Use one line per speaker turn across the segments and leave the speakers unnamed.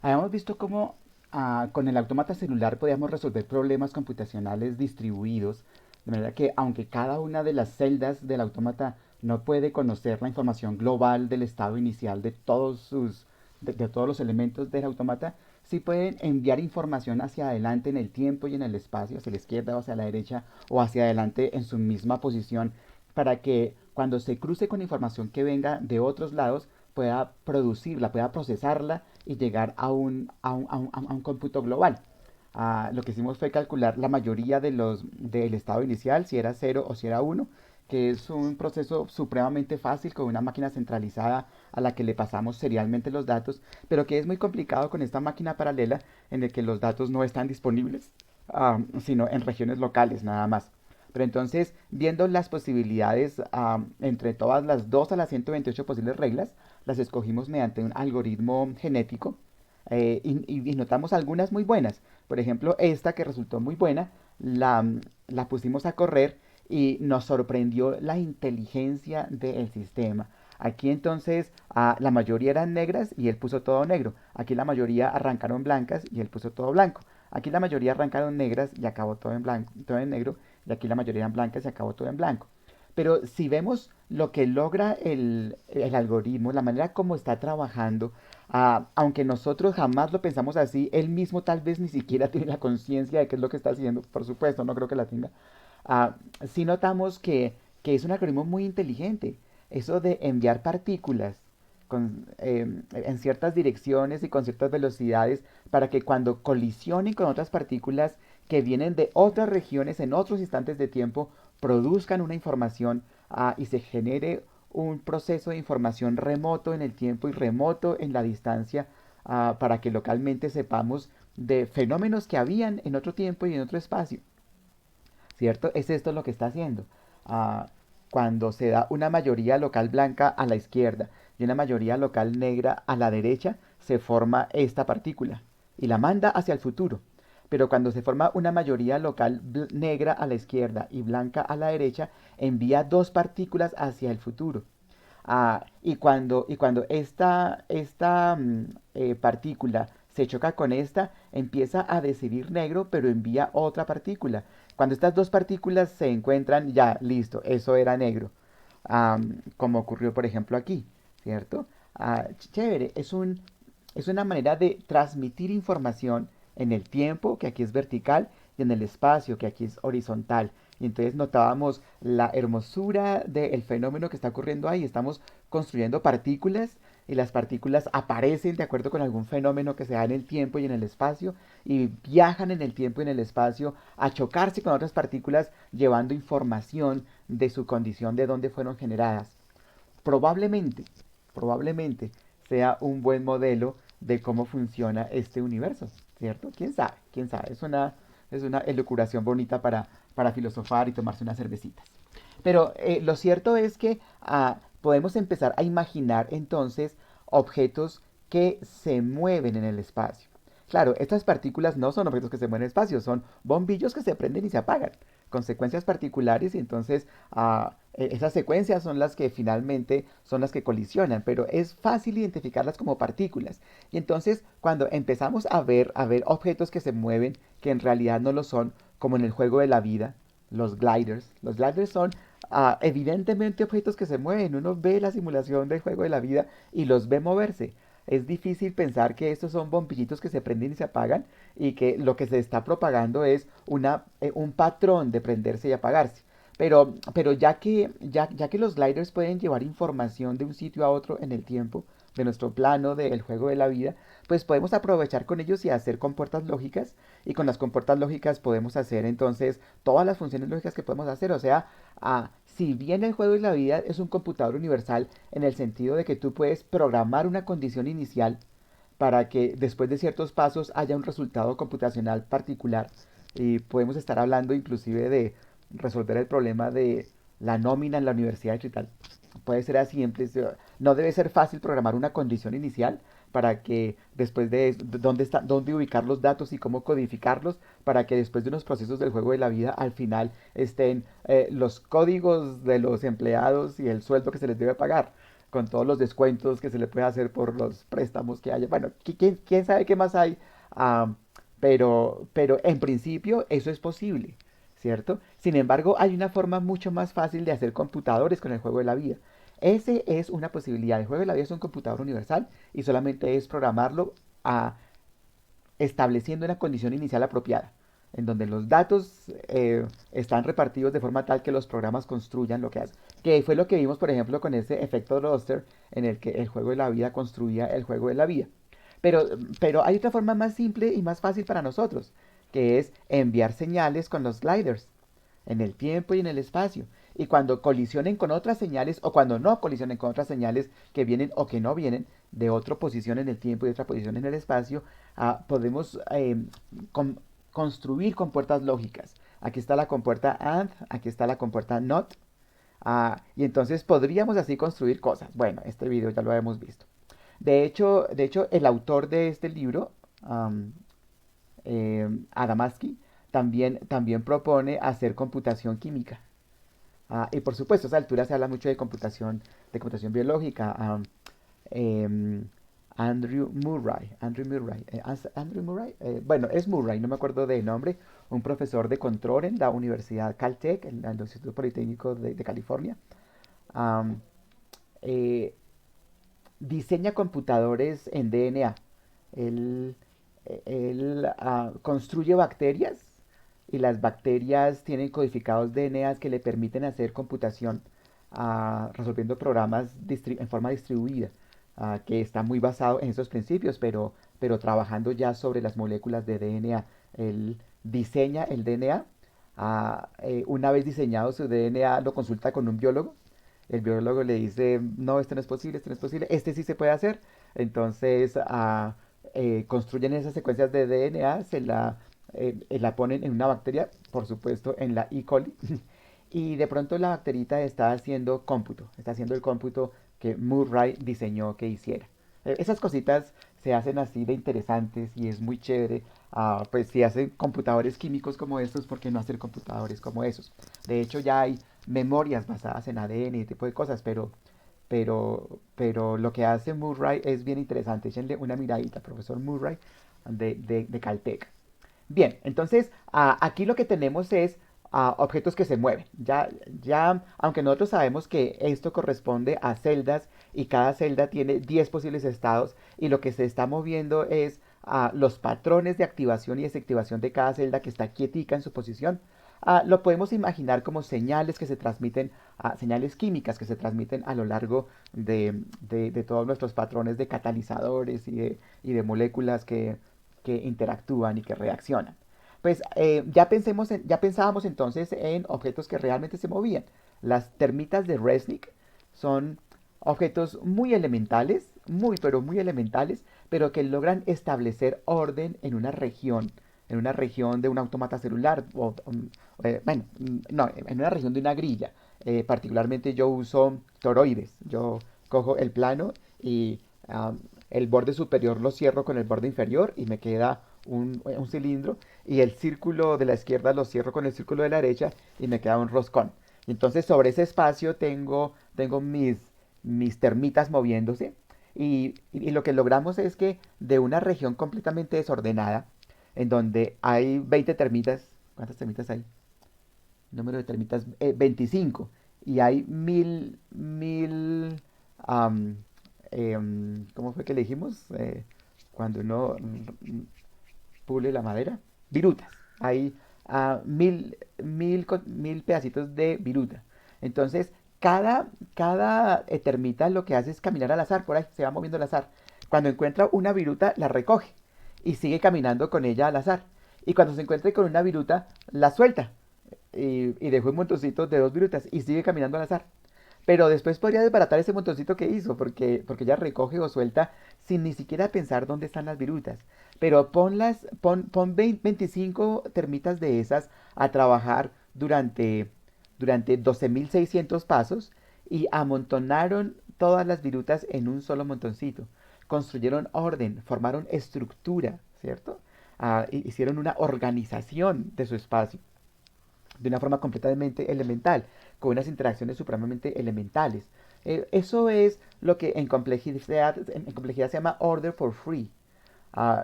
Habíamos visto cómo con el autómata celular podíamos resolver problemas computacionales distribuidos, de manera que aunque cada una de las celdas del autómata no puede conocer la información global del estado inicial de de todos los elementos del autómata, sí pueden enviar información hacia adelante en el tiempo y en el espacio, hacia la izquierda o hacia la derecha o hacia adelante en su misma posición, para que cuando se cruce con información que venga de otros lados, pueda producirla, pueda procesarla y llegar a un cómputo global. Lo que hicimos fue calcular la mayoría del estado inicial, si era cero o si era uno, que es un proceso supremamente fácil con una máquina centralizada a la que le pasamos serialmente los datos, pero que es muy complicado con esta máquina paralela en el que los datos no están disponibles, sino en regiones locales nada más. Pero entonces, viendo las posibilidades entre todas las 2 a las 128 posibles reglas, las escogimos mediante un algoritmo genético y notamos algunas muy buenas. Por ejemplo, esta que resultó muy buena, la pusimos a correr y nos sorprendió la inteligencia del sistema. Aquí entonces la mayoría eran negras y él puso todo negro. Aquí la mayoría arrancaron blancas y él puso todo blanco. Aquí la mayoría arrancaron negras y acabó todo en blanco, todo en negro. Y aquí la mayoría eran blancas y acabó todo en blanco. Pero si vemos lo que logra el algoritmo, la manera como está trabajando, aunque nosotros jamás lo pensamos así, él mismo tal vez ni siquiera tiene la conciencia de qué es lo que está haciendo, por supuesto, no creo que la tenga. Ah, sí notamos que es un algoritmo muy inteligente. Eso de enviar partículas en ciertas direcciones y con ciertas velocidades para que cuando colisionen con otras partículas que vienen de otras regiones en otros instantes de tiempo produzcan una información y se genere un proceso de información remoto en el tiempo y remoto en la distancia para que localmente sepamos de fenómenos que habían en otro tiempo y en otro espacio. ¿Cierto? Es esto lo que está haciendo. Ah, Cuando se da una mayoría local blanca a la izquierda y una mayoría local negra a la derecha, se forma esta partícula y la manda hacia el futuro. Pero cuando se forma una mayoría local negra a la izquierda y blanca a la derecha, envía dos partículas hacia el futuro. Y cuando esta partícula se choca con esta, empieza a decidir negro, pero envía otra partícula. Cuando estas dos partículas se encuentran, ya, listo, eso era negro. Como ocurrió, por ejemplo, aquí, ¿cierto? Chévere, es una manera de transmitir información en el tiempo, que aquí es vertical, y en el espacio, que aquí es horizontal. Y entonces notábamos la hermosura del fenómeno que está ocurriendo ahí. Estamos construyendo partículas y las partículas aparecen de acuerdo con algún fenómeno que se da en el tiempo y en el espacio y viajan en el tiempo y en el espacio a chocarse con otras partículas llevando información de su condición de dónde fueron generadas. Probablemente, probablemente sea un buen modelo de cómo funciona este universo, ¿cierto? ¿Quién sabe? ¿Quién sabe? Es una elucubración bonita para filosofar y tomarse unas cervecitas. Pero lo cierto es que podemos empezar a imaginar entonces objetos que se mueven en el espacio. Claro, estas partículas no son objetos que se mueven en el espacio, son bombillos que se prenden y se apagan, con secuencias particulares y entonces esas secuencias son las que finalmente son las que colisionan, pero es fácil identificarlas como partículas. Y entonces cuando empezamos a ver objetos que se mueven, que en realidad no lo son, como en el juego de la vida, los gliders son evidentemente objetos que se mueven. Uno ve la simulación del juego de la vida y los ve moverse. Es difícil pensar que estos son bombillitos que se prenden y se apagan y que lo que se está propagando es un patrón de prenderse y apagarse. Pero ya que los gliders pueden llevar información de un sitio a otro en el tiempo, de nuestro plano del juego de la vida, pues podemos aprovechar con ellos y hacer compuertas lógicas. Y con las compuertas lógicas podemos hacer entonces todas las funciones lógicas que podemos hacer. O sea, si bien el juego de la vida es un computador universal en el sentido de que tú puedes programar una condición inicial para que después de ciertos pasos haya un resultado computacional particular. Y podemos estar hablando inclusive de resolver el problema de la nómina en la universidad y tal. Puede ser así, no debe ser fácil programar una condición inicial para que después de dónde está, dónde ubicar los datos y cómo codificarlos para que después de unos procesos del juego de la vida al final estén los códigos de los empleados y el sueldo que se les debe pagar. con todos los descuentos que se le puede hacer por los préstamos que haya. Bueno, quién sabe qué más hay. Ah, pero en principio eso es posible, ¿cierto? Sin embargo, hay una forma mucho más fácil de hacer computadores con el juego de la vida. Ese es una posibilidad. El juego de la vida es un computador universal y solamente es programarlo a, estableciendo una condición inicial apropiada, en donde los datos están repartidos de forma tal que los programas construyan lo que hacen. Que fue lo que vimos, por ejemplo, con ese efecto roster en el que el juego de la vida construía el juego de la vida. Pero, pero hay otra forma más simple y más fácil para nosotros, que es enviar señales con los gliders en el tiempo y en el espacio. Y cuando colisionen con otras señales o cuando no colisionen con otras señales que vienen o que no vienen de otra posición en el tiempo y otra posición en el espacio, podemos con- construir compuertas lógicas. Aquí está la compuerta AND, aquí está la compuerta NOT. Y entonces podríamos así construir cosas. Bueno, este video ya lo hemos visto. De hecho, el autor de este libro, Adamaski, también propone hacer computación química. Y por supuesto, a esa altura se habla mucho de computación biológica. Em, Andrew Murray, bueno, es Murray, no me acuerdo de nombre, un profesor de control en la Universidad Caltech, en el Instituto Politécnico de California. Am, eh, Diseña computadores en DNA. Él, él construye bacterias y las bacterias tienen codificados DNAs que le permiten hacer computación resolviendo programas en forma distribuida, que está muy basado en esos principios, pero trabajando ya sobre las moléculas de DNA. Él diseña el DNA. Una vez diseñado su DNA, lo consulta con un biólogo. El biólogo le dice, no, esto no es posible, esto no es posible, este sí se puede hacer. Entonces construyen esas secuencias de DNA, la ponen en una bacteria, por supuesto en la E. coli, y de pronto la bacterita está haciendo cómputo, está haciendo el cómputo que Murray diseñó que hiciera. Esas cositas se hacen así de interesantes y es muy chévere. Pues si hacen computadores químicos como estos, ¿por qué no hacer computadores como esos? De hecho, ya hay memorias basadas en ADN y tipo de cosas, pero lo que hace Murray es bien interesante. Échenle una miradita, profesor Murray de Caltech. Bien, entonces aquí lo que tenemos es objetos que se mueven. Ya, aunque nosotros sabemos que esto corresponde a celdas y cada celda tiene 10 posibles estados y lo que se está moviendo es los patrones de activación y desactivación de cada celda que está quietica en su posición. Lo podemos imaginar como señales que se transmiten, señales químicas que se transmiten a lo largo de todos nuestros patrones de catalizadores y de moléculas que interactúan y que reaccionan. Pues ya pensábamos entonces en objetos que realmente se movían. Las termitas de Resnick son objetos muy elementales, muy pero muy elementales, pero que logran establecer orden en una región de un automata celular, bueno, no, en una región de una grilla. Particularmente yo uso toroides. Yo cojo el plano y el borde superior lo cierro con el borde inferior y me queda un cilindro y el círculo de la izquierda lo cierro con el círculo de la derecha y me queda un roscón. Y entonces sobre ese espacio tengo mis termitas moviéndose y lo que logramos es que de una región completamente desordenada, en donde hay 20 termitas, ¿cuántas termitas hay? Número de termitas, 25. Y hay am, ¿cómo fue que le dijimos? Cuando uno pule la madera, virutas. Hay mil pedacitos de viruta. Entonces, cada termita lo que hace es caminar al azar, por ahí se va moviendo al azar. Cuando encuentra una viruta, la recoge y sigue caminando con ella al azar. Y cuando se encuentre con una viruta, la suelta y dejó un montoncito de dos virutas y sigue caminando al azar. Pero después podría desbaratar ese montoncito que hizo, porque ella recoge o suelta sin ni siquiera pensar dónde están las virutas. Pero pon 25 termitas de esas a trabajar durante 12.600 pasos y amontonaron todas las virutas en un solo montoncito. Construyeron orden, formaron estructura, ¿cierto? Hicieron una organización de su espacio de una forma completamente elemental, con unas interacciones supremamente elementales. Eso es lo que en complejidad se llama order for free.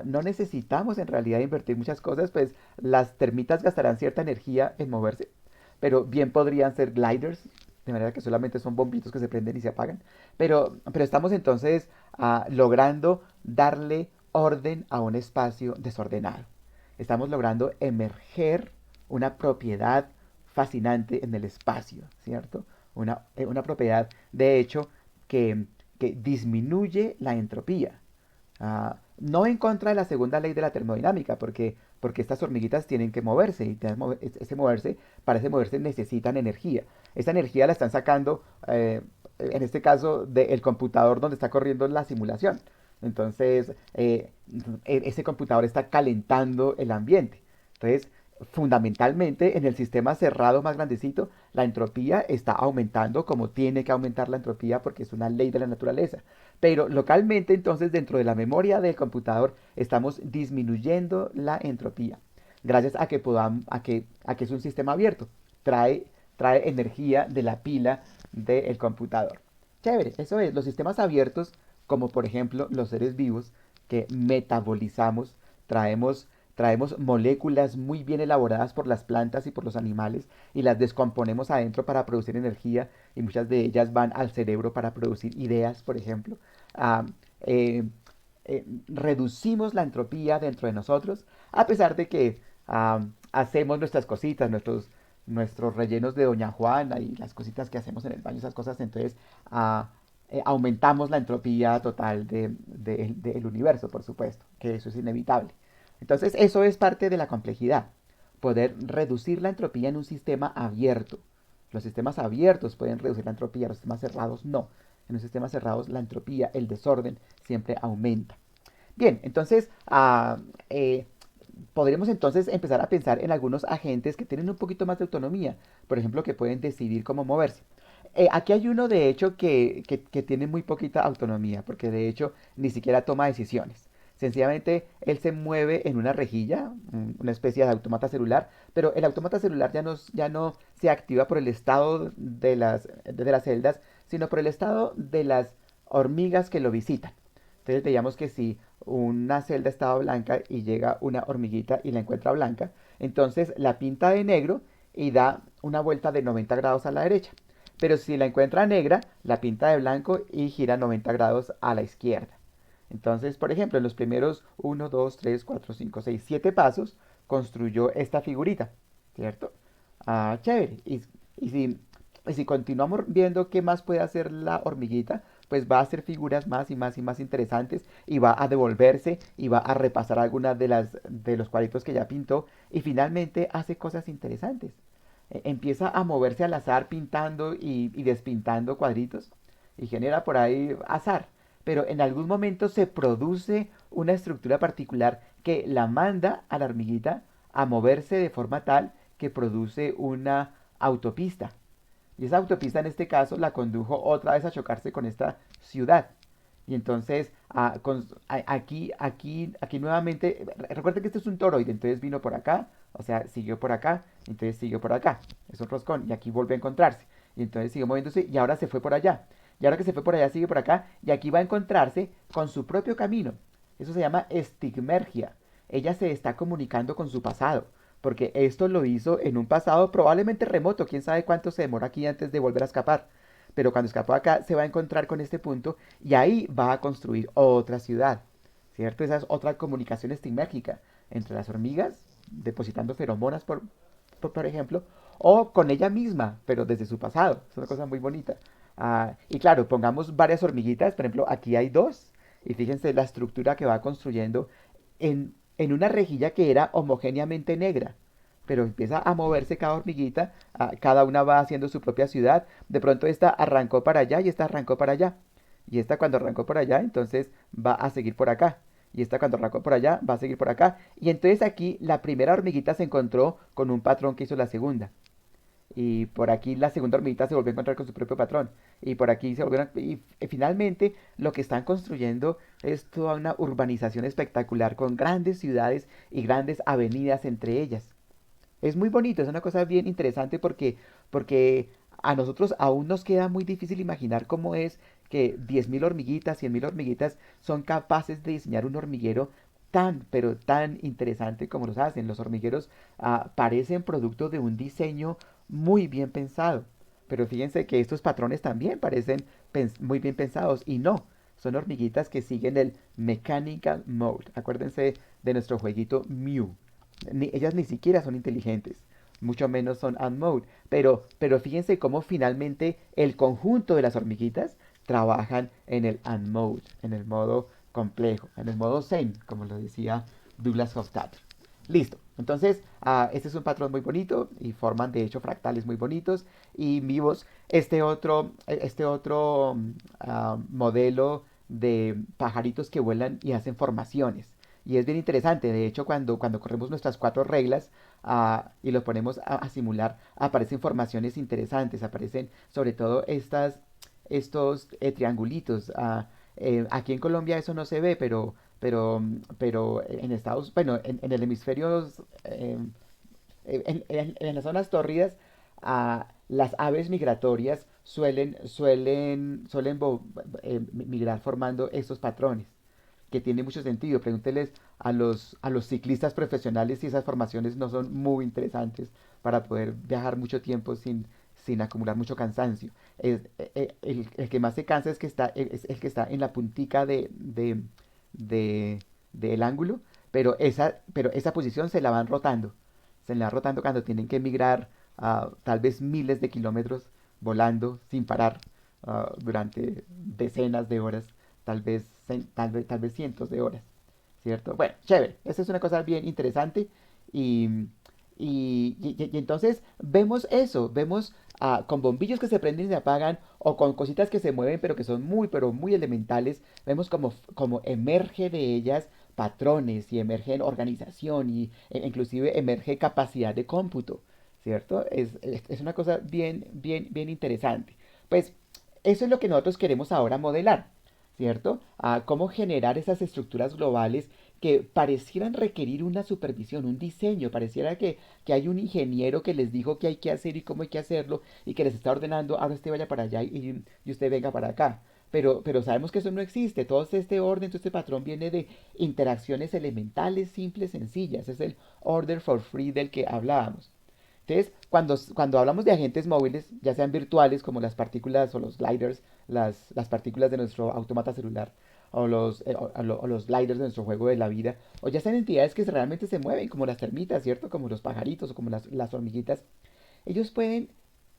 No necesitamos en realidad invertir muchas cosas, pues las termitas gastarán cierta energía en moverse, pero bien podrían ser gliders, de manera que solamente son bombitos que se prenden y se apagan. Pero estamos entonces logrando darle orden a un espacio desordenado. Estamos logrando emerger una propiedad fascinante en el espacio, ¿cierto? Una propiedad, de hecho, que disminuye la entropía. No en contra de la segunda ley de la termodinámica, porque estas hormiguitas tienen que moverse y para ese moverse necesitan energía. Esa energía la están sacando, en este caso, del computador donde está corriendo la simulación. Entonces, ese computador está calentando el ambiente. Entonces, fundamentalmente, en el sistema cerrado más grandecito, la entropía está aumentando como tiene que aumentar la entropía porque es una ley de la naturaleza. Pero localmente, entonces, dentro de la memoria del computador, estamos disminuyendo la entropía. Gracias a que a que es un sistema abierto. Trae, trae energía de la pila del computador. Chévere, eso es. Los sistemas abiertos, como por ejemplo los seres vivos, que metabolizamos, traemos, traemos moléculas muy bien elaboradas por las plantas y por los animales y las descomponemos adentro para producir energía y muchas de ellas van al cerebro para producir ideas, por ejemplo. Ah, eh, Reducimos la entropía dentro de nosotros, a pesar de que hacemos nuestras cositas, nuestros rellenos de Doña Juana y las cositas que hacemos en el baño, esas cosas, entonces ah, aumentamos la entropía total del universo, por supuesto, que eso es inevitable. Entonces, eso es parte de la complejidad, poder reducir la entropía en un sistema abierto. Los sistemas abiertos pueden reducir la entropía, los sistemas cerrados no. En los sistemas cerrados la entropía, el desorden, siempre aumenta. Bien, entonces podremos entonces empezar a pensar en algunos agentes que tienen un poquito más de autonomía, por ejemplo, que pueden decidir cómo moverse. Aquí hay uno, de hecho, que tiene muy poquita autonomía, porque de hecho ni siquiera toma decisiones. Sencillamente él se mueve en una rejilla, una especie de automata celular, pero el automata celular ya no se activa por el estado de las celdas, sino por el estado de las hormigas que lo visitan. Entonces veíamos que si una celda estaba blanca y llega una hormiguita y la encuentra blanca, entonces la pinta de negro y da una vuelta de 90 grados a la derecha. Pero si la encuentra negra, la pinta de blanco y gira 90 grados a la izquierda. Entonces, por ejemplo, en los primeros 1, 2, 3, 4, 5, 6, 7 pasos, construyó esta figurita, ¿cierto? Chévere. Y si continuamos viendo qué más puede hacer la hormiguita, pues va a hacer figuras más y más y más interesantes y va a devolverse y va a repasar algunas de los cuadritos que ya pintó y finalmente hace cosas interesantes. Empieza a moverse al azar pintando y despintando cuadritos y genera por ahí azar. Pero en algún momento se produce una estructura particular que la manda a la hormiguita a moverse de forma tal que produce una autopista. Y esa autopista en este caso la condujo otra vez a chocarse con esta ciudad. Y entonces aquí nuevamente, recuerden que este es un toroide, entonces vino por acá, o sea, siguió por acá, entonces siguió por acá. Es un roscón y aquí vuelve a encontrarse. Y entonces siguió moviéndose y ahora se fue por allá. Y ahora que se fue por allá, sigue por acá y aquí va a encontrarse con su propio camino. Eso se llama estigmergia. Ella se está comunicando con su pasado, porque esto lo hizo en un pasado probablemente remoto, quién sabe cuánto se demora aquí antes de volver a escapar. Pero cuando escapó acá se va a encontrar con este punto y ahí va a construir otra ciudad, ¿cierto? Esa es otra comunicación estigmérgica entre las hormigas, depositando feromonas, por ejemplo, o con ella misma, pero desde su pasado. Es una cosa muy bonita. Y claro, pongamos varias hormiguitas, por ejemplo, aquí hay dos, y fíjense la estructura que va construyendo en una rejilla que era homogéneamente negra. Pero empieza a moverse cada hormiguita, cada una va haciendo su propia ciudad. De pronto esta arrancó para allá y esta arrancó para allá. Y esta cuando arrancó por allá, entonces va a seguir por acá. Y esta cuando arrancó por allá, va a seguir por acá. Y entonces aquí la primera hormiguita se encontró con un patrón que hizo la segunda. Y por aquí la segunda hormiguita se volvió a encontrar con su propio patrón. Y por aquí se volvieron. Y finalmente lo que están construyendo es toda una urbanización espectacular con grandes ciudades y grandes avenidas entre ellas. Es muy bonito, es una cosa bien interesante porque a nosotros aún nos queda muy difícil imaginar cómo es que 10.000 hormiguitas, 100.000 hormiguitas son capaces de diseñar un hormiguero tan, pero tan interesante como los hacen. Los hormigueros parecen producto de un diseño muy bien pensado. Pero fíjense que estos patrones también parecen muy bien pensados y no, son hormiguitas que siguen el mechanical mode. Acuérdense de nuestro jueguito Mew. Ellas ni siquiera son inteligentes, mucho menos son unmode. Pero fíjense cómo finalmente el conjunto de las hormiguitas trabajan en el unmode, en el modo complejo, en el modo zen, como lo decía Douglas Hofstadter. Listo. Entonces, este es un patrón muy bonito y forman de hecho fractales muy bonitos y vivos. Este otro modelo de pajaritos que vuelan y hacen formaciones. Y es bien interesante. De hecho, cuando corremos nuestras cuatro reglas y los ponemos a simular, aparecen formaciones interesantes. Aparecen sobre todo estos triangulitos. Aquí en Colombia eso no se ve, pero en bueno, en el hemisferio, en las zonas tórridas, las aves migratorias suelen migrar formando estos patrones, que tiene mucho sentido. Pregúnteles a los ciclistas profesionales si esas formaciones no son muy interesantes para poder viajar mucho tiempo sin acumular mucho cansancio. El que más se cansa es el que está en la puntica de- del ángulo, pero esa posición se la van rotando. Se la van rotando cuando tienen que migrar tal vez miles de kilómetros volando sin parar durante decenas de horas, tal vez cientos de horas, ¿cierto? Bueno, chévere, esa es una cosa bien interesante y, y entonces vemos eso, vemos con bombillos que se prenden y se apagan o con cositas que se mueven pero que son muy, pero muy elementales, vemos como emerge de ellas patrones y emergen organización inclusive emerge capacidad de cómputo, ¿cierto? Es una cosa bien, bien, bien interesante. Pues eso es lo que nosotros queremos ahora modelar, ¿cierto? Cómo generar esas estructuras globales que parecieran requerir una supervisión, un diseño, pareciera que hay un ingeniero que les dijo qué hay que hacer y cómo hay que hacerlo y que les está ordenando, ahora usted vaya para allá y usted venga para acá. Pero sabemos que eso no existe, todo este orden, todo este patrón viene de interacciones elementales, simples, sencillas, es el order for free del que hablábamos. Entonces, cuando hablamos de agentes móviles, ya sean virtuales como las partículas o los gliders, las partículas de nuestro automata celular, o los gliders de nuestro juego de la vida, o ya sean entidades que realmente se mueven, como las termitas, ¿cierto? Como los pajaritos o como las hormiguitas, ellos pueden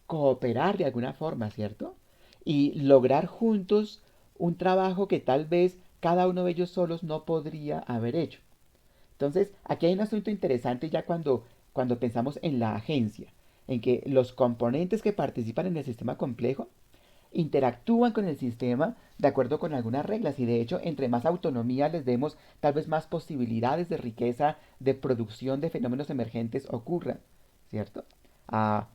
cooperar de alguna forma, ¿cierto? Y lograr juntos un trabajo que tal vez cada uno de ellos solos no podría haber hecho. Entonces, aquí hay un asunto interesante ya cuando pensamos en la agencia, en que los componentes que participan en el sistema complejo interactúan con el sistema de acuerdo con algunas reglas y de hecho entre más autonomía les demos, tal vez más posibilidades de riqueza, de producción de fenómenos emergentes ocurran, ¿cierto?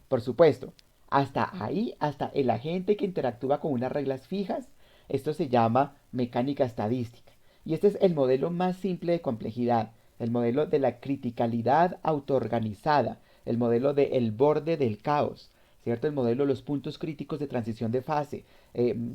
Por supuesto, hasta ahí, hasta el agente que interactúa con unas reglas fijas, esto se llama mecánica estadística. Y este es el modelo más simple de complejidad, el modelo de la criticalidad autoorganizada, el modelo del borde del caos, ¿cierto? El modelo de los puntos críticos de transición de fase.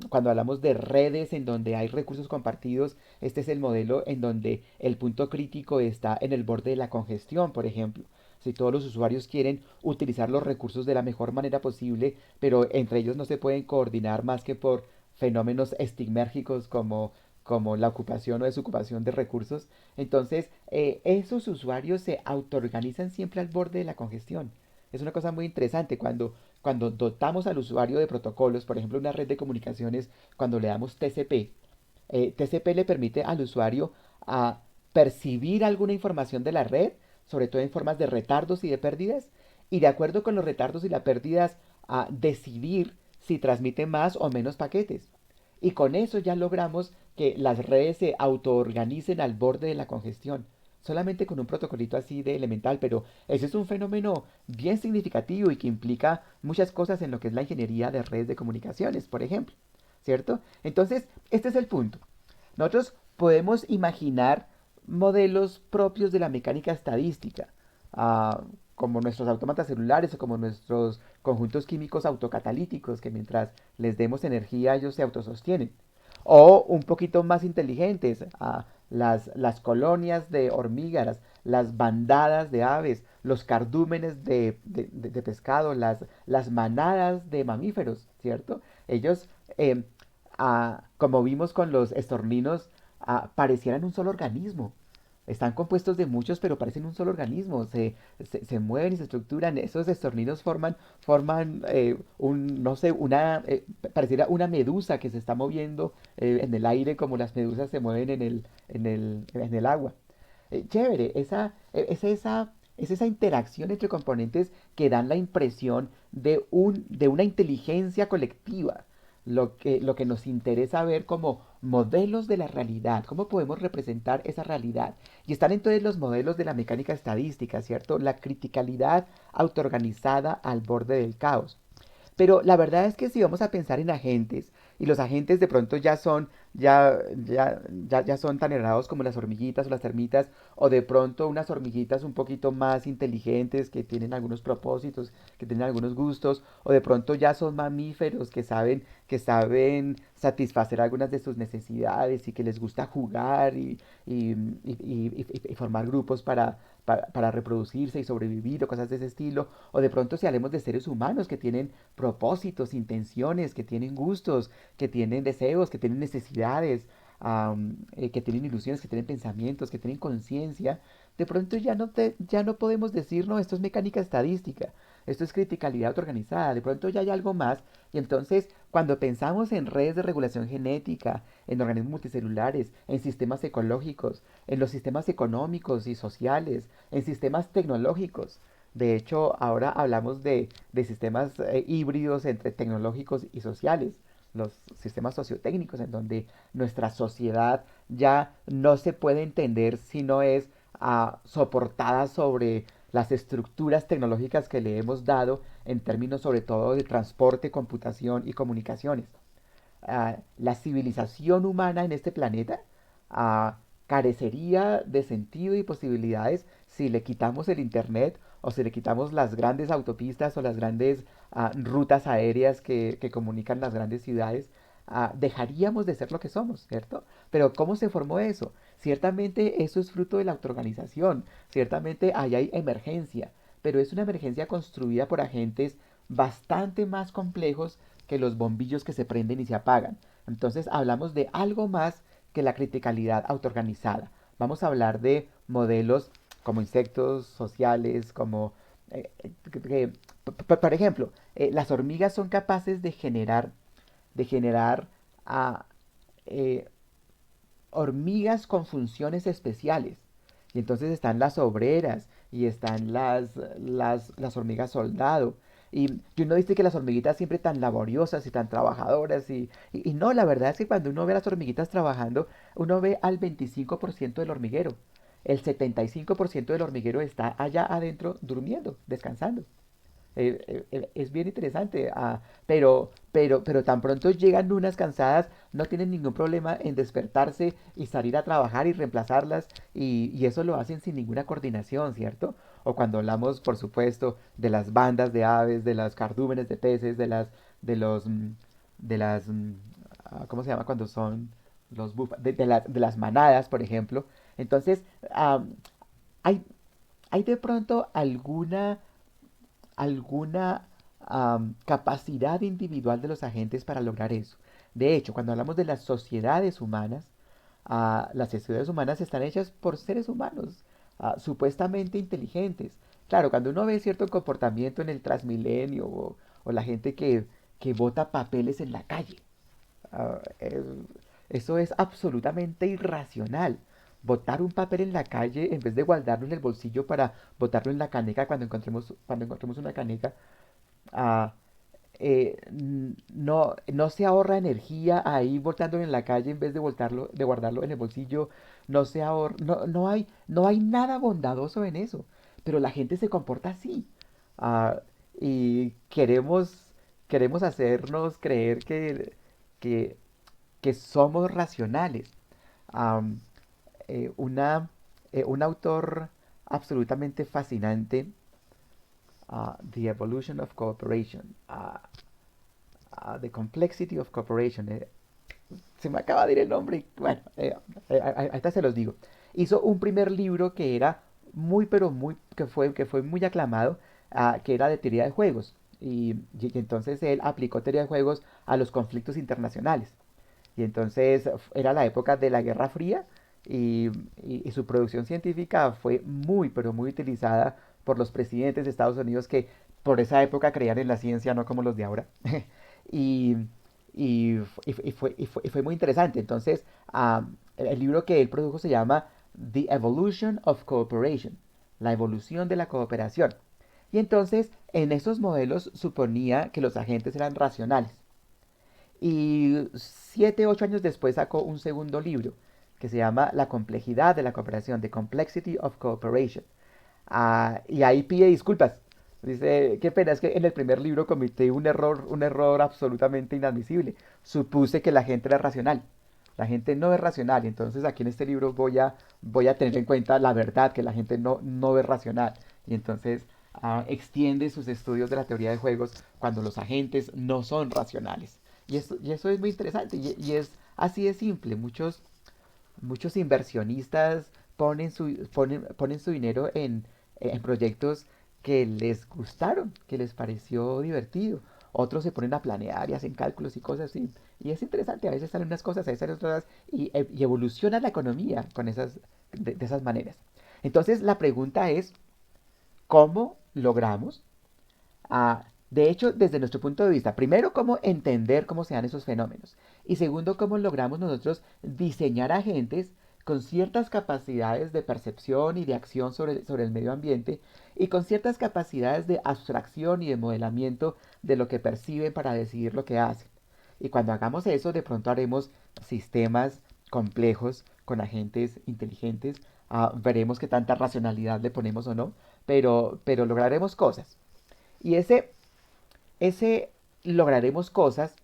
Cuando hablamos de redes en donde hay recursos compartidos, este es el modelo en donde el punto crítico está en el borde de la congestión, por ejemplo. Si todos los usuarios quieren utilizar los recursos de la mejor manera posible, pero entre ellos no se pueden coordinar más que por fenómenos estigmérgicos como la ocupación o desocupación de recursos, entonces esos usuarios se autoorganizan siempre al borde de la congestión. Es una cosa muy interesante cuando dotamos al usuario de protocolos, por ejemplo, una red de comunicaciones, cuando le damos TCP. TCP le permite al usuario a percibir alguna información de la red, sobre todo en formas de retardos y de pérdidas, y de acuerdo con los retardos y las pérdidas, a decidir si transmite más o menos paquetes. Y con eso ya logramos que las redes se autoorganicen al borde de la congestión. Solamente con un protocolito así de elemental, pero ese es un fenómeno bien significativo y que implica muchas cosas en lo que es la ingeniería de redes de comunicaciones, por ejemplo. ¿Cierto? Entonces, este es el punto. Nosotros podemos imaginar modelos propios de la mecánica estadística, como nuestros autómatas celulares o como nuestros conjuntos químicos autocatalíticos, que mientras les demos energía ellos se autosostienen. O un poquito más inteligentes, las colonias de hormigas, las bandadas de aves, los cardúmenes de pescado, las manadas de mamíferos, ¿cierto? Ellos, eh, como vimos con los estorninos, parecieran un solo organismo. Están compuestos de muchos, pero parecen un solo organismo. Se mueven y se estructuran. Esos estorninos forman no sé, pareciera una medusa que se está moviendo en el aire como las medusas se mueven en el agua. Chévere, es esa interacción entre componentes que dan la impresión de una inteligencia colectiva. Lo que nos interesa ver como modelos de la realidad, cómo podemos representar esa realidad. Y están entonces los modelos de la mecánica estadística, ¿cierto? La criticalidad autoorganizada al borde del caos. Pero la verdad es que si vamos a pensar en agentes, y los agentes de pronto ya son tan errados como las hormiguitas o las termitas, o de pronto unas hormiguitas un poquito más inteligentes que tienen algunos propósitos, que tienen algunos gustos, o de pronto ya son mamíferos que saben satisfacer algunas de sus necesidades y que les gusta jugar y formar grupos para reproducirse y sobrevivir o cosas de ese estilo. O de pronto si hablemos de seres humanos que tienen propósitos, intenciones, que tienen gustos, que tienen deseos, que tienen necesidades, que tienen ilusiones, que tienen pensamientos, que tienen conciencia, de pronto ya no podemos decir, no, esto es mecánica estadística, esto es criticalidad autoorganizada, de pronto ya hay algo más, y entonces cuando pensamos en redes de regulación genética, en organismos multicelulares, en sistemas ecológicos, en los sistemas económicos y sociales, en sistemas tecnológicos, de hecho, ahora hablamos de sistemas híbridos entre tecnológicos y sociales, los sistemas sociotécnicos, en donde nuestra sociedad ya no se puede entender si no es soportada sobre las estructuras tecnológicas que le hemos dado en términos sobre todo de transporte, computación y comunicaciones. La civilización humana en este planeta ah, carecería de sentido y posibilidades si le quitamos el internet o si le quitamos las grandes autopistas o las grandes rutas aéreas que comunican las grandes ciudades. Dejaríamos de ser lo que somos, ¿cierto? Pero ¿cómo se formó eso? Ciertamente eso es fruto de la autoorganización, ciertamente ahí hay emergencia, pero es una emergencia construida por agentes bastante más complejos que los bombillos que se prenden y se apagan. Entonces hablamos de algo más que la criticalidad autoorganizada. Vamos a hablar de modelos como insectos sociales, como por ejemplo, las hormigas son capaces de generar a eh, hormigas con funciones especiales. Y entonces están las obreras y están las hormigas soldado. Y uno dice que las hormiguitas siempre tan laboriosas y tan trabajadoras. Y no, la verdad es que cuando uno ve a las hormiguitas trabajando, uno ve al 25% del hormiguero. El 75% del hormiguero está allá adentro durmiendo, descansando. Es bien interesante, pero tan pronto llegan unas cansadas, no tienen ningún problema en despertarse y salir a trabajar y reemplazarlas, y eso lo hacen sin ninguna coordinación, ¿cierto? O cuando hablamos, por supuesto, de las bandas de aves, de las cardúmenes de peces, de los, de las, ¿cómo se llama cuando son los de las manadas, por ejemplo? Entonces, hay, hay de pronto alguna capacidad individual de los agentes para lograr eso. De hecho, cuando hablamos de las sociedades humanas están hechas por seres humanos, supuestamente inteligentes. Claro, cuando uno ve cierto comportamiento en el Transmilenio o la gente que bota papeles en la calle, ah, eh, eso es absolutamente irracional. Botar un papel en la calle en vez de guardarlo en el bolsillo para botarlo en la caneca cuando encontremos una caneca, ah, no se ahorra energía ahí botándolo en la calle en vez de guardarlo en el bolsillo. No hay nada bondadoso en eso. Pero la gente se comporta así. Ah, y queremos hacernos creer que, que somos racionales. Am, un autor absolutamente fascinante The Evolution of Cooperation, The Complexity of Cooperation. Se me acaba de ir el nombre, bueno, ahorita se los digo. Hizo un primer libro que era muy, pero muy, que fue muy aclamado, que era de teoría de juegos. Y entonces él aplicó teoría de juegos a los conflictos internacionales. Y entonces era la época de la Guerra Fría y su producción científica fue muy, pero muy utilizada por los presidentes de Estados Unidos que por esa época creían en la ciencia, no como los de ahora. y, y fue muy interesante. Entonces, el libro que él produjo se llama The Evolution of Cooperation, la evolución de la cooperación. Y entonces, en esos modelos suponía que los agentes eran racionales. Y 7, 8 años después sacó un segundo libro que se llama La complejidad de la cooperación, The Complexity of Cooperation. Y ahí pide disculpas. Dice, qué pena, es que en el primer libro cometí un error absolutamente inadmisible. Supuse que la gente era racional. La gente no es racional, y entonces aquí en este libro voy a tener en cuenta la verdad, que la gente no es racional. Y entonces extiende sus estudios de la teoría de juegos cuando los agentes no son racionales. Y eso es muy interesante, y es así de simple. Muchos inversionistas ponen su dinero en proyectos que les gustaron, que les pareció divertido. Otros se ponen a planear y hacen cálculos y cosas así. Y es interesante, a veces salen unas cosas, a veces salen otras, y evoluciona la economía con de esas maneras. Entonces la pregunta es, ¿cómo logramos de hecho, desde nuestro punto de vista, primero, cómo entender cómo se dan esos fenómenos. Y segundo, cómo logramos nosotros diseñar agentes con ciertas capacidades de percepción y de acción sobre el medio ambiente y con ciertas capacidades de abstracción y de modelamiento de lo que perciben para decidir lo que hacen. Y cuando hagamos eso, de pronto haremos sistemas complejos con agentes inteligentes. Veremos qué tanta racionalidad le ponemos o no, pero lograremos cosas. Y ese lograremos cosas,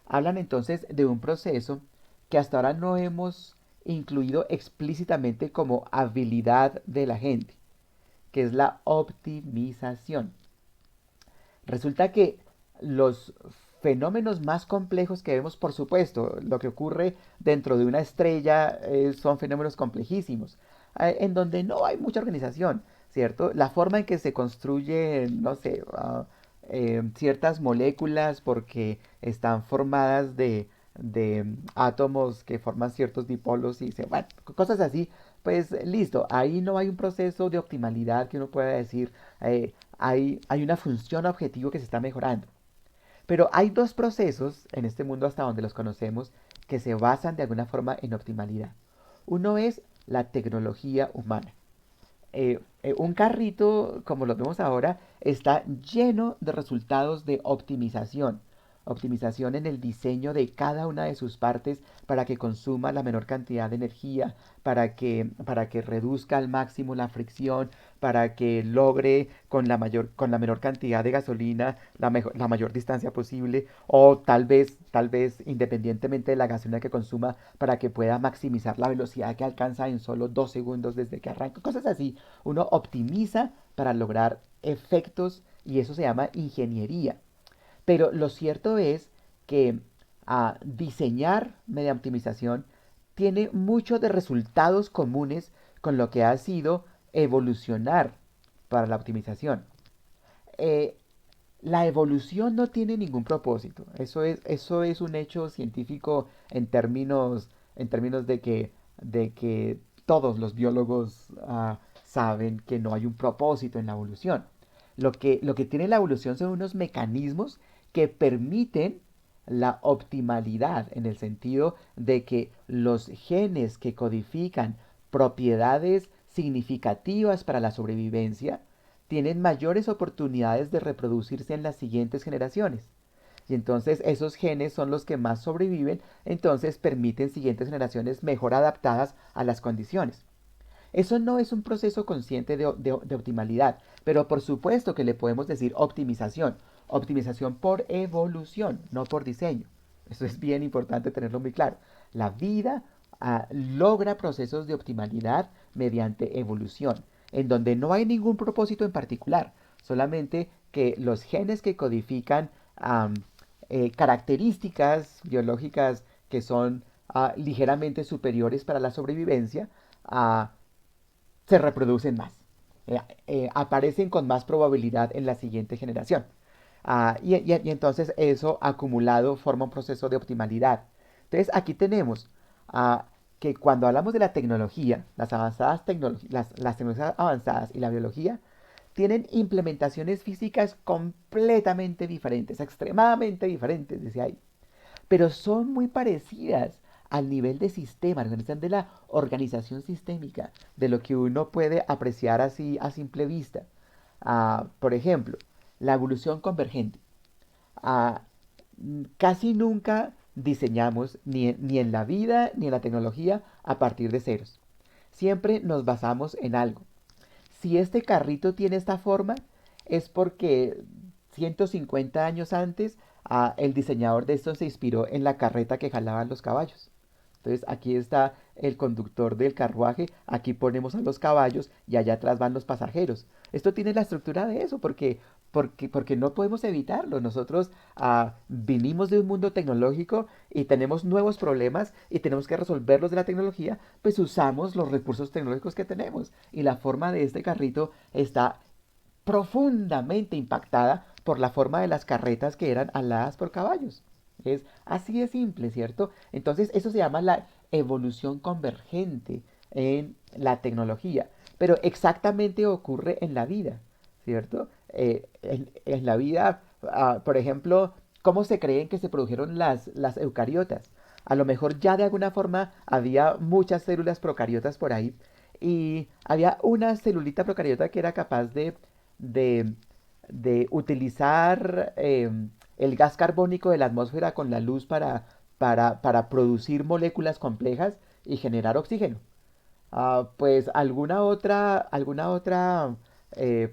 hablan entonces de un proceso que hasta ahora no hemos incluido explícitamente como habilidad de la gente, que es la optimización. Resulta que los fenómenos más complejos que vemos, por supuesto, lo que ocurre dentro de una estrella son fenómenos complejísimos, en donde no hay mucha organización, ¿cierto? La forma en que se construyen, no sé, ciertas moléculas porque están formadas de átomos que forman ciertos dipolos y bueno, cosas así, pues listo, ahí no hay un proceso de optimalidad que uno pueda decir, hay una función objetivo que se está mejorando. Pero hay dos procesos en este mundo hasta donde los conocemos que se basan de alguna forma en optimalidad. Uno es la tecnología humana. Un carrito, como lo vemos ahora, está lleno de resultados de optimización. Optimización en el diseño de cada una de sus partes para que consuma la menor cantidad de energía, para que reduzca al máximo la fricción, para que logre con la menor cantidad de gasolina la mayor distancia posible, o tal vez independientemente de la gasolina que consuma, para que pueda maximizar la velocidad que alcanza en solo 2 segundos desde que arranca. Cosas así. Uno optimiza para lograr efectos y eso se llama ingeniería. Pero lo cierto es que diseñar media optimización tiene muchos de resultados comunes con lo que ha sido evolucionar para la optimización. Eh, la evolución no tiene ningún propósito. Eso es un hecho científico en términos de que todos los biólogos saben que no hay un propósito en la evolución. Lo que tiene la evolución son unos mecanismos que permiten la optimalidad en el sentido de que los genes que codifican propiedades significativas para la sobrevivencia tienen mayores oportunidades de reproducirse en las siguientes generaciones. Y entonces esos genes son los que más sobreviven, entonces permiten siguientes generaciones mejor adaptadas a las condiciones. Eso no es un proceso consciente de optimalidad, pero por supuesto que le podemos decir optimización. Optimización por evolución, no por diseño. Eso es bien importante tenerlo muy claro. La vida logra procesos de optimalidad mediante evolución, en donde no hay ningún propósito en particular, solamente que los genes que codifican am, características biológicas que son ligeramente superiores para la sobrevivencia, ah, se reproducen más, aparecen con más probabilidad en la siguiente generación. Y entonces eso acumulado forma un proceso de optimalidad. Entonces aquí tenemos ah, que cuando hablamos de la tecnología, las tecnologías avanzadas y la biología, tienen implementaciones físicas completamente diferentes, extremadamente diferentes, decía ahí, pero son muy parecidas al nivel de sistema, de la organización sistémica, de lo que uno puede apreciar así a simple vista. Por ejemplo, la evolución convergente. Ah, Casi nunca diseñamos ni en la vida ni en la tecnología a partir de ceros. Siempre nos basamos en algo. Si este carrito tiene esta forma, es porque 150 años antes el diseñador de esto se inspiró en la carreta que jalaban los caballos. Entonces aquí está el conductor del carruaje, aquí ponemos a los caballos y allá atrás van los pasajeros. Esto tiene la estructura de eso porque no podemos evitarlo. Nosotros vinimos de un mundo tecnológico y tenemos nuevos problemas y tenemos que resolverlos de la tecnología, pues usamos los recursos tecnológicos que tenemos. Y la forma de este carrito está profundamente impactada por la forma de las carretas que eran aladas por caballos. Es así de simple, ¿cierto? Entonces eso se llama la evolución convergente en la tecnología. Pero exactamente ocurre en la vida, ¿cierto? En la vida, por ejemplo, ¿cómo se creen que se produjeron las eucariotas? A lo mejor ya de alguna forma había muchas células procariotas por ahí y había una celulita procariota que era capaz de, de utilizar el gas carbónico de la atmósfera con la luz para producir moléculas complejas y generar oxígeno. Pues alguna otra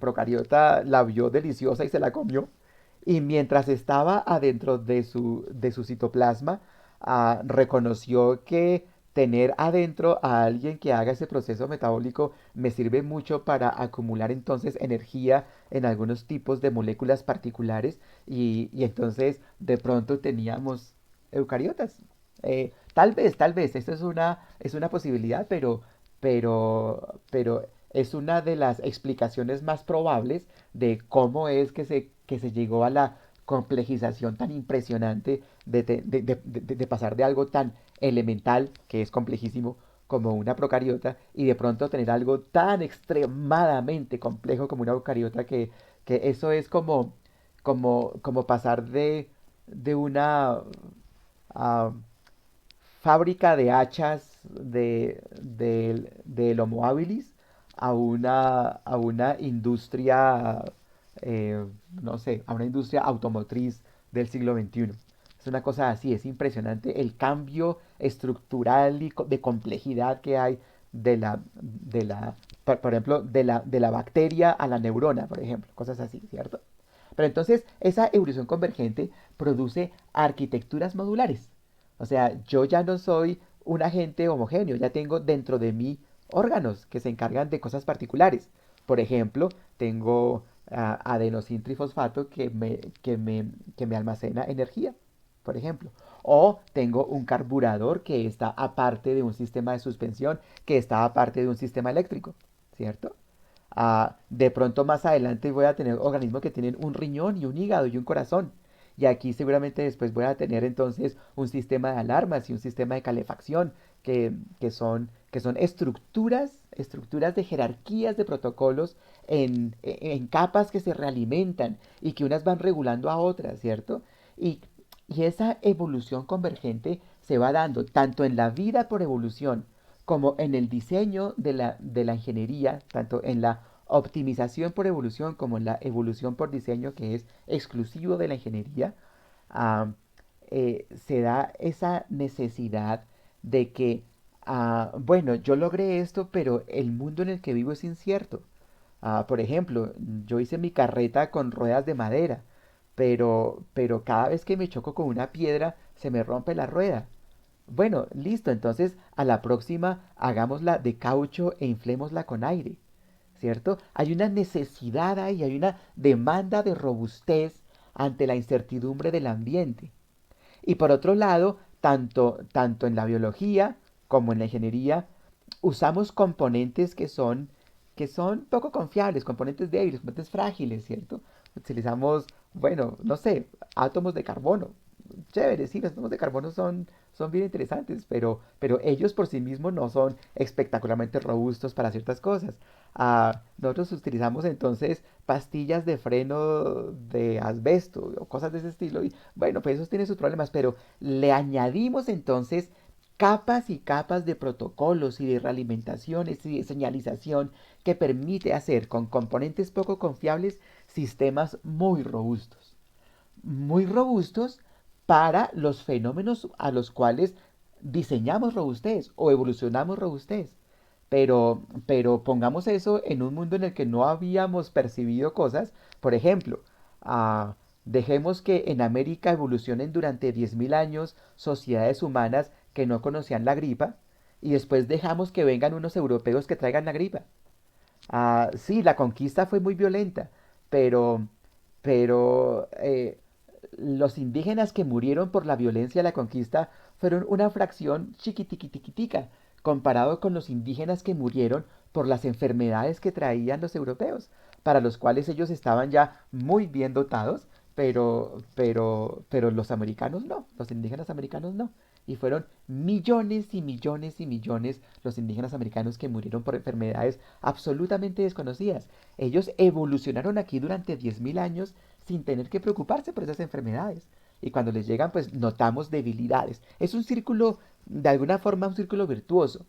procariota la vio deliciosa y se la comió. Y mientras estaba adentro de su citoplasma, reconoció que tener adentro a alguien que haga ese proceso metabólico me sirve mucho para acumular entonces energía en algunos tipos de moléculas particulares y entonces de pronto teníamos eucariotas. Tal vez, esto es una posibilidad, pero es una de las explicaciones más probables de cómo es que se llegó a la complejización tan impresionante de pasar de algo tan elemental, que es complejísimo, como una procariota, y de pronto tener algo tan extremadamente complejo como una eucariota, que eso es como pasar de una ah, fábrica de hachas del Homo habilis a una industria, eh, no sé, a una industria automotriz del siglo XXI. Es una cosa así, es impresionante el cambio estructural y de complejidad que hay por ejemplo, de la bacteria a la neurona, por ejemplo, cosas así, ¿cierto? Pero entonces esa evolución convergente produce arquitecturas modulares. O sea, yo ya no soy un agente homogéneo, ya tengo dentro de mí órganos que se encargan de cosas particulares. Por ejemplo, tengo adenosín trifosfato que me almacena energía, por ejemplo. O tengo un carburador que está aparte de un sistema de suspensión, que está aparte de un sistema eléctrico, ¿cierto? De pronto más adelante voy a tener organismos que tienen un riñón y un hígado y un corazón. Y aquí seguramente después voy a tener entonces un sistema de alarmas y un sistema de calefacción que son estructuras de jerarquías de protocolos en capas que se realimentan y que unas van regulando a otras, ¿cierto? Y, y esa evolución convergente se va dando tanto en la vida por evolución como en el diseño de la ingeniería, tanto en la optimización por evolución como en la evolución por diseño, que es exclusivo de la ingeniería, ah, se da esa necesidad de que, bueno, yo logré esto, pero el mundo en el que vivo es incierto. Por ejemplo, yo hice mi carreta con ruedas de madera, pero cada vez que me choco con una piedra se me rompe la rueda. Bueno, listo, entonces a la próxima hagámosla de caucho e inflémosla con aire. ¿cierto? Hay una necesidad ahí, hay una demanda de robustez ante la incertidumbre del ambiente. Y por otro lado, tanto en la biología como en la ingeniería, usamos componentes que son poco confiables, componentes débiles, componentes frágiles, ¿cierto? Utilizamos, bueno, no sé, átomos de carbono. Chévere, sí, los átomos de carbono son bien interesantes, pero ellos por sí mismos no son espectacularmente robustos para ciertas cosas. Nosotros utilizamos entonces pastillas de freno de asbesto o cosas de ese estilo y bueno, pues eso tiene sus problemas, pero le añadimos entonces capas y capas de protocolos y de realimentaciones y de señalización que permite hacer con componentes poco confiables sistemas muy robustos para los fenómenos a los cuales diseñamos robustez o evolucionamos robustez. Pero pongamos eso en un mundo en el que no habíamos percibido cosas. Por ejemplo, ah, dejemos que en América evolucionen durante 10.000 años sociedades humanas que no conocían la gripa y después dejamos que vengan unos europeos que traigan la gripa. Sí, la conquista fue muy violenta, pero, pero los indígenas que murieron por la violencia de la conquista fueron una fracción chiquitiquitica comparado con los indígenas que murieron por las enfermedades que traían los europeos, para los cuales ellos estaban ya muy bien dotados, pero los americanos no, los indígenas americanos no. Y fueron millones y millones y millones los indígenas americanos que murieron por enfermedades absolutamente desconocidas. Ellos evolucionaron aquí durante 10.000 años sin tener que preocuparse por esas enfermedades. Y cuando les llegan, pues notamos debilidades. Es un círculo, de alguna forma, un círculo virtuoso.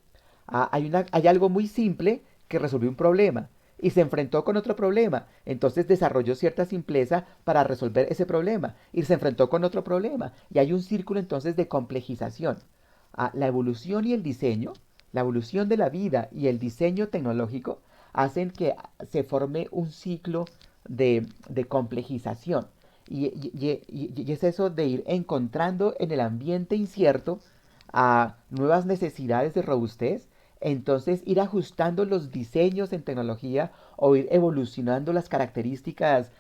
Hay algo muy simple que resolvió un problema y se enfrentó con otro problema. Entonces desarrolló cierta simpleza para resolver ese problema y se enfrentó con otro problema. Y hay un círculo entonces de complejización. La evolución y el diseño, la evolución de la vida y el diseño tecnológico hacen que se forme un ciclo de complejización. Y es eso de ir encontrando en el ambiente incierto a nuevas necesidades de robustez, entonces ir ajustando los diseños en tecnología o ir evolucionando las características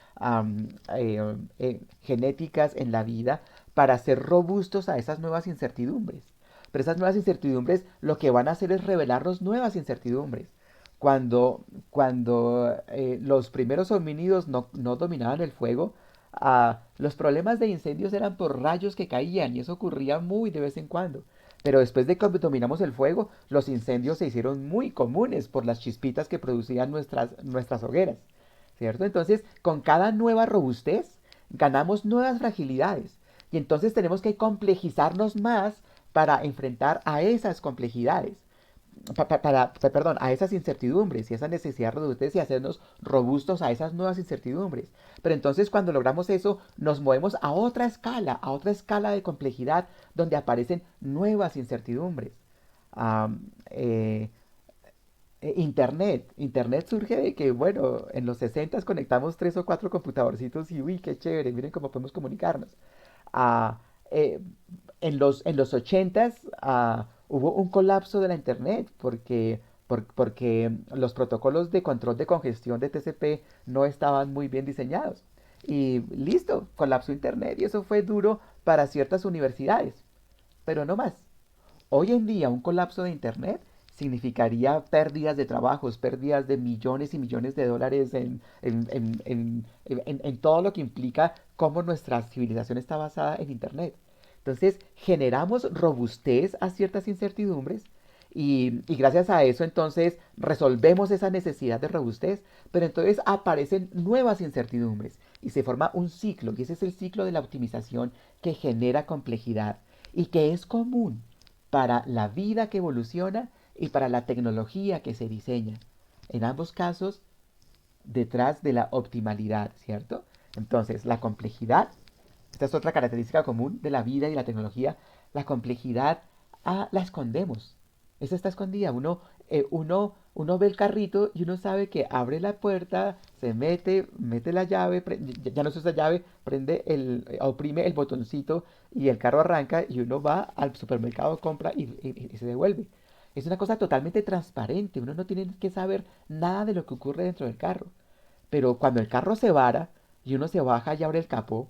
genéticas en la vida para ser robustos a esas nuevas incertidumbres. Pero esas nuevas incertidumbres lo que van a hacer es revelarnos nuevas incertidumbres. Cuando los primeros homínidos no dominaban el fuego, los problemas de incendios eran por rayos que caían y eso ocurría muy de vez en cuando. Pero después de que dominamos el fuego, los incendios se hicieron muy comunes por las chispitas que producían nuestras hogueras, ¿cierto? Entonces, con cada nueva robustez, ganamos nuevas fragilidades. Y entonces tenemos que complejizarnos más para enfrentar a esas complejidades perdón, a esas incertidumbres y esa necesidad de robustez y hacernos robustos a esas nuevas incertidumbres. Pero entonces cuando logramos eso, nos movemos a otra escala de complejidad donde aparecen nuevas incertidumbres. Am, eh, Internet surge de que, bueno, en los 60 conectamos tres o cuatro computadorcitos y, uy, qué chévere, miren cómo podemos comunicarnos. Ah, eh, en los 80 hubo un colapso de la Internet porque los protocolos de control de congestión de TCP no estaban muy bien diseñados. Y listo, colapsó Internet y eso fue duro para ciertas universidades, pero no más. Hoy en día un colapso de Internet significaría pérdidas de trabajos, pérdidas de millones y millones de dólares en todo lo que implica cómo nuestra civilización está basada en Internet. Entonces generamos robustez a ciertas incertidumbres y gracias a eso entonces resolvemos esa necesidad de robustez, pero entonces aparecen nuevas incertidumbres y se forma un ciclo y ese es el ciclo de la optimización que genera complejidad y que es común para la vida que evoluciona y para la tecnología que se diseña. En ambos casos, detrás de la optimalidad, ¿cierto? Entonces, la complejidad, esta es otra característica común de la vida y la tecnología, la complejidad la escondemos. Esa está escondida. Uno ve el carrito y uno sabe que abre la puerta, se mete la llave, ya no se usa llave, oprime el botoncito y el carro arranca y uno va al supermercado, compra y se devuelve. Es una cosa totalmente transparente, uno no tiene que saber nada de lo que ocurre dentro del carro. Pero cuando el carro se vara y uno se baja y abre el capó,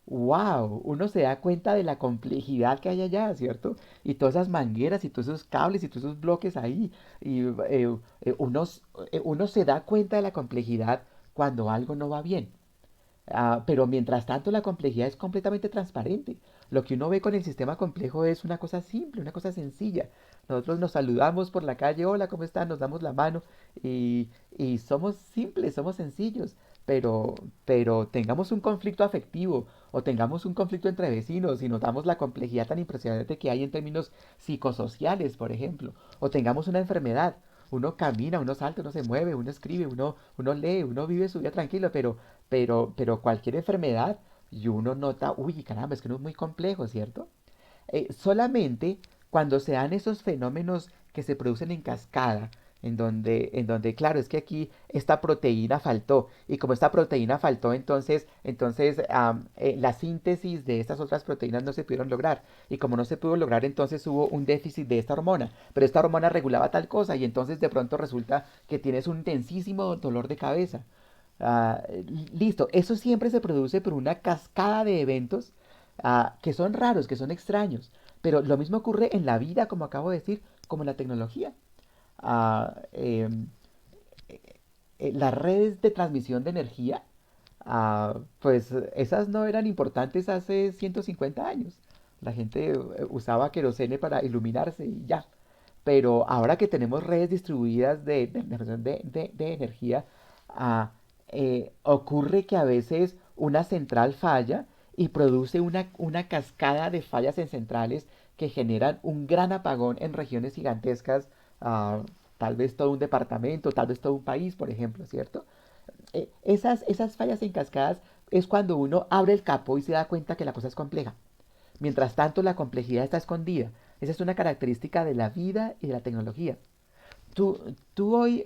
wow, uno se da cuenta de la complejidad que hay allá, ¿cierto? Y todas esas mangueras y todos esos cables y todos esos bloques ahí. Y uno se da cuenta de la complejidad cuando algo no va bien. Pero mientras tanto la complejidad es completamente transparente. Lo que uno ve con el sistema complejo es una cosa simple, una cosa sencilla. Nosotros nos saludamos por la calle, hola, ¿cómo están? Nos damos la mano y somos simples, somos sencillos. Pero, pero tengamos un conflicto afectivo o tengamos un conflicto entre vecinos y notamos la complejidad tan impresionante que hay en términos psicosociales, por ejemplo, o tengamos una enfermedad. Uno camina, uno salta, uno se mueve, uno escribe, uno lee, uno vive su vida tranquilo, pero cualquier enfermedad y uno nota, uy, caramba, es que no es muy complejo, ¿cierto? Solamente cuando se dan esos fenómenos que se producen en cascada, en donde, claro, es que aquí esta proteína faltó, y como esta proteína faltó, entonces la síntesis de estas otras proteínas no se pudieron lograr, y como no se pudo lograr, entonces hubo un déficit de esta hormona, pero esta hormona regulaba tal cosa, y entonces de pronto resulta que tienes un intensísimo dolor de cabeza. Ah, Listo, eso siempre se produce por una cascada de eventos que son raros, que son extraños. Pero lo mismo ocurre en la vida, como acabo de decir, como en la tecnología. Ah, em, las redes de transmisión de energía, pues esas no eran importantes hace 150 años. La gente usaba querosene para iluminarse y ya. Pero ahora que tenemos redes distribuidas de energía, ah, ocurre que a veces una central falla y produce una cascada de fallas en centrales que generan un gran apagón en regiones gigantescas, ah, tal vez todo un departamento, tal vez todo un país, por ejemplo, ¿cierto? Esas fallas en cascadas es cuando uno abre el capó y se da cuenta que la cosa es compleja. Mientras tanto, la complejidad está escondida. Esa es una característica de la vida y de la tecnología. Tú hoy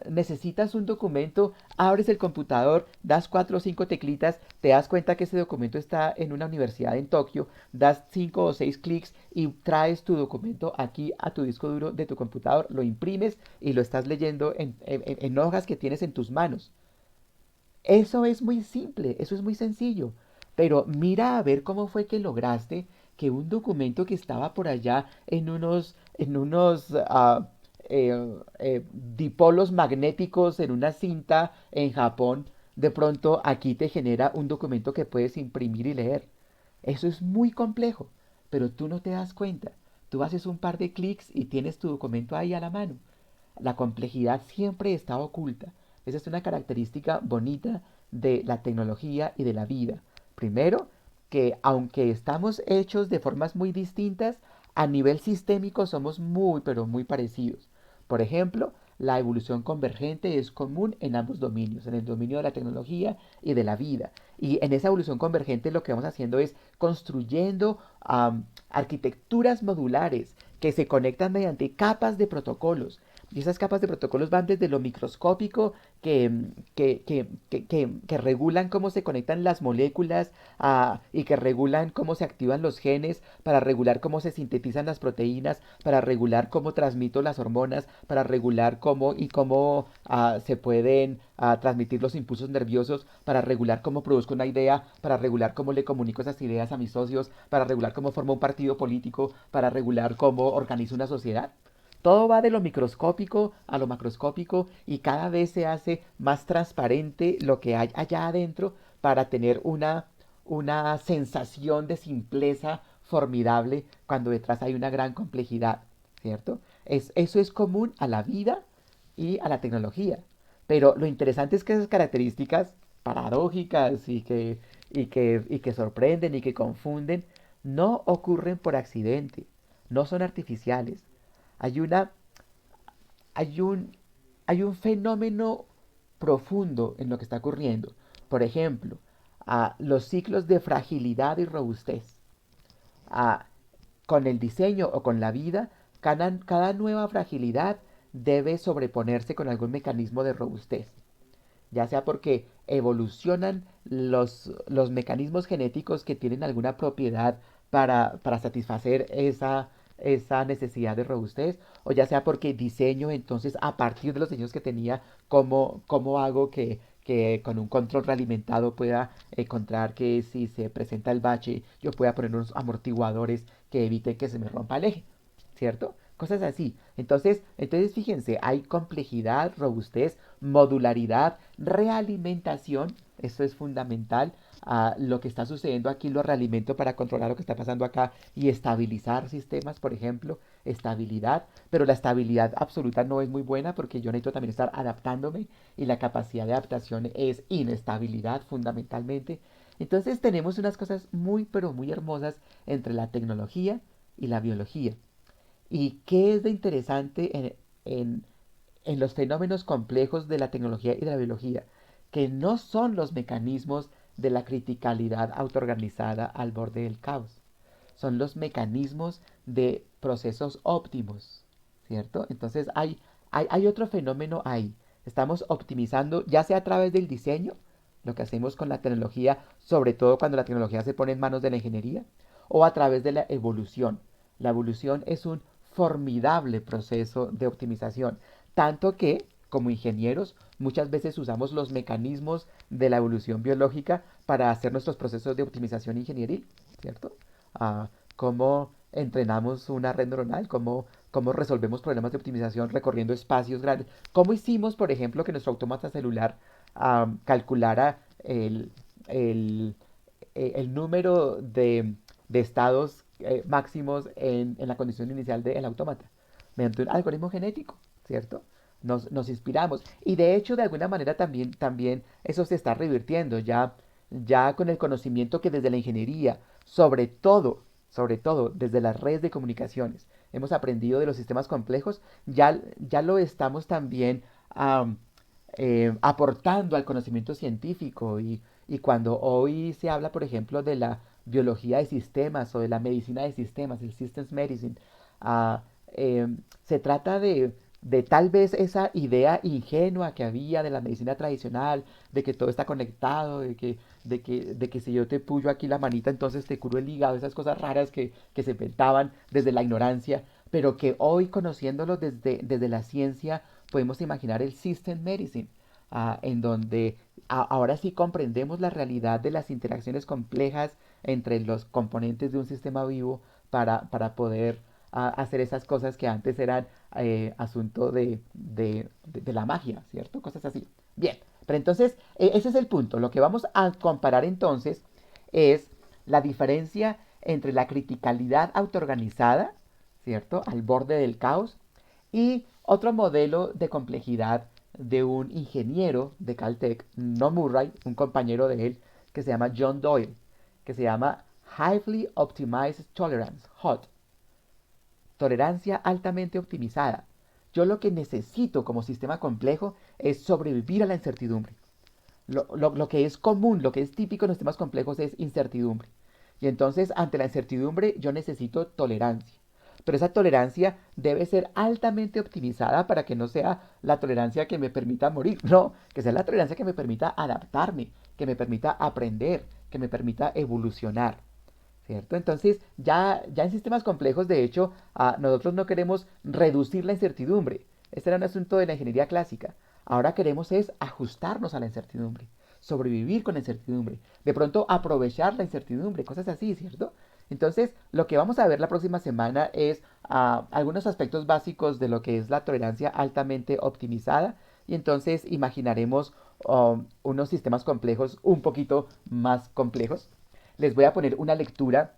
necesitas un documento, abres el computador, das cuatro o cinco teclitas, te das cuenta que ese documento está en una universidad en Tokio, das cinco o seis clics y traes tu documento aquí a tu disco duro de tu computador, lo imprimes y lo estás leyendo en hojas que tienes en tus manos. Eso es muy simple, eso es muy sencillo. Pero mira a ver cómo fue que lograste que un documento que estaba por allá en unos dipolos magnéticos en una cinta en Japón, de pronto aquí te genera un documento que puedes imprimir y leer. Eso es muy complejo, pero tú no te das cuenta. Tú haces un par de clics y tienes tu documento ahí a la mano. La complejidad siempre está oculta. Esa es una característica bonita de la tecnología y de la vida. Primero, que aunque estamos hechos de formas muy distintas, a nivel sistémico somos muy, pero muy parecidos. Por ejemplo, la evolución convergente es común en ambos dominios, en el dominio de la tecnología y de la vida. Y en esa evolución convergente lo que vamos haciendo es construyendo arquitecturas modulares que se conectan mediante capas de protocolos. Y esas capas de protocolos van desde lo microscópico, que regulan cómo se conectan las moléculas y que regulan cómo se activan los genes, para regular cómo se sintetizan las proteínas, para regular cómo transmito las hormonas, para regular cómo se pueden transmitir los impulsos nerviosos, para regular cómo produzco una idea, para regular cómo le comunico esas ideas a mis socios, para regular cómo formo un partido político, para regular cómo organizo una sociedad. Todo va de lo microscópico a lo macroscópico y cada vez se hace más transparente lo que hay allá adentro para tener una sensación de simpleza formidable cuando detrás hay una gran complejidad, ¿cierto? Eso es común a la vida y a la tecnología. Pero lo interesante es que esas características paradójicas y que sorprenden y que confunden no ocurren por accidente, no son artificiales. Hay una, hay un, hay un fenómeno profundo en lo que está ocurriendo. Por ejemplo, los ciclos de fragilidad y robustez. Ah, con el diseño o con la vida, cada nueva fragilidad debe sobreponerse con algún mecanismo de robustez, ya sea porque evolucionan los mecanismos genéticos que tienen alguna propiedad para satisfacer esa necesidad de robustez, o ya sea porque diseño, entonces a partir de los diseños que tenía, cómo hago que con un control realimentado pueda encontrar que si se presenta el bache, yo pueda poner unos amortiguadores que eviten que se me rompa el eje, ¿cierto? Cosas así. Entonces fíjense, hay complejidad, robustez, modularidad, realimentación. Eso es fundamental. Lo que está sucediendo aquí lo realimento para controlar lo que está pasando acá y estabilizar sistemas, por ejemplo, estabilidad. Pero la estabilidad absoluta no es muy buena porque yo necesito también estar adaptándome y la capacidad de adaptación es inestabilidad fundamentalmente. Entonces tenemos unas cosas muy, pero muy hermosas entre la tecnología y la biología. ¿Y qué es de interesante en, en los fenómenos complejos de la tecnología y de la biología? Que no son los mecanismos de la criticalidad autoorganizada al borde del caos. Son los mecanismos de procesos óptimos, ¿cierto? Entonces hay otro fenómeno ahí. Estamos optimizando, ya sea a través del diseño, lo que hacemos con la tecnología, sobre todo cuando la tecnología se pone en manos de la ingeniería, o a través de la evolución. La evolución es un formidable proceso de optimización, tanto que, como ingenieros, muchas veces usamos los mecanismos de la evolución biológica para hacer nuestros procesos de optimización ingenieril, ¿cierto? Cómo entrenamos una red neuronal, cómo resolvemos problemas de optimización recorriendo espacios grandes. ¿Cómo hicimos, por ejemplo, que nuestro autómata celular calculara el, el número de estados máximos en la condición inicial del autómata? Mediante un algoritmo genético, ¿cierto? Nos inspiramos. Y de hecho, de alguna manera también eso se está revirtiendo ya con el conocimiento que desde la ingeniería, sobre todo desde las redes de comunicaciones, hemos aprendido de los sistemas complejos, ya lo estamos también am, aportando al conocimiento científico y cuando hoy se habla, por ejemplo, de la biología de sistemas o de la medicina de sistemas, el Systems Medicine, ah, se trata de tal vez esa idea ingenua que había de la medicina tradicional, de que todo está conectado, de que si yo te puyo aquí la manita, entonces te curo el hígado, esas cosas raras que se inventaban desde la ignorancia, pero que hoy conociéndolo desde la ciencia podemos imaginar el System Medicine, en donde ahora sí comprendemos la realidad de las interacciones complejas entre los componentes de un sistema vivo para poder hacer esas cosas que antes eran asunto de la magia, ¿cierto? Cosas así. Bien, pero entonces ese es el punto. Lo que vamos a comparar entonces es la diferencia entre la criticalidad autoorganizada, ¿cierto? Al borde del caos, y otro modelo de complejidad de un ingeniero de Caltech, no Murray, un compañero de él, que se llama John Doyle, que se llama Highly Optimized Tolerance, HOT, tolerancia altamente optimizada. Yo lo que necesito como sistema complejo es sobrevivir a la incertidumbre. Lo que es común, lo que es típico en los sistemas complejos es incertidumbre. Y entonces, ante la incertidumbre, yo necesito tolerancia. Pero esa tolerancia debe ser altamente optimizada para que no sea la tolerancia que me permita morir, no, que sea la tolerancia que me permita adaptarme, que me permita aprender, que me permita evolucionar. ¿Cierto? Entonces, ya en sistemas complejos, de hecho, nosotros no queremos reducir la incertidumbre. Este era un asunto de la ingeniería clásica. Ahora queremos es ajustarnos a la incertidumbre, sobrevivir con la incertidumbre, de pronto aprovechar la incertidumbre, cosas así, ¿cierto? Entonces, lo que vamos a ver la próxima semana es algunos aspectos básicos de lo que es la tolerancia altamente optimizada y entonces imaginaremos unos sistemas complejos un poquito más complejos. Les voy a poner una lectura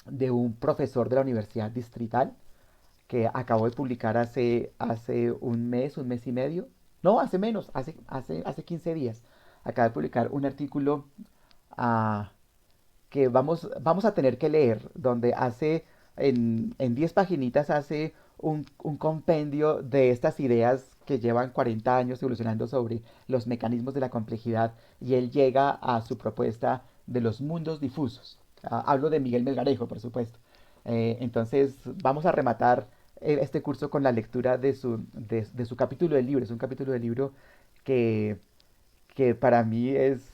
de un profesor de la Universidad Distrital que acabó de publicar hace un mes y medio. No, hace menos, hace 15 días. Acaba de publicar un artículo ah, que vamos a tener que leer, donde en 10 paginitas hace un compendio de estas ideas que llevan 40 años evolucionando sobre los mecanismos de la complejidad y él llega a su propuesta de los mundos difusos. Hablo de Miguel Melgarejo, por supuesto. Entonces vamos a rematar este curso con la lectura de su capítulo del libro. Es un capítulo del libro que, que para mí es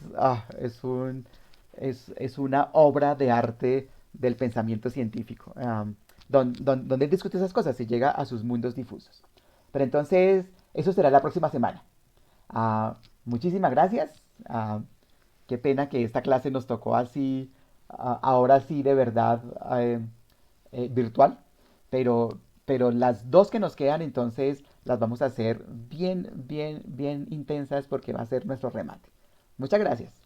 una obra de arte del pensamiento científico. donde él discute esas cosas y llega a sus mundos difusos. Pero entonces, eso será la próxima semana. Ah, muchísimas gracias. Qué pena que esta clase nos tocó así, ahora sí de verdad virtual, pero las dos que nos quedan entonces las vamos a hacer bien, bien, bien intensas porque va a ser nuestro remate. Muchas gracias.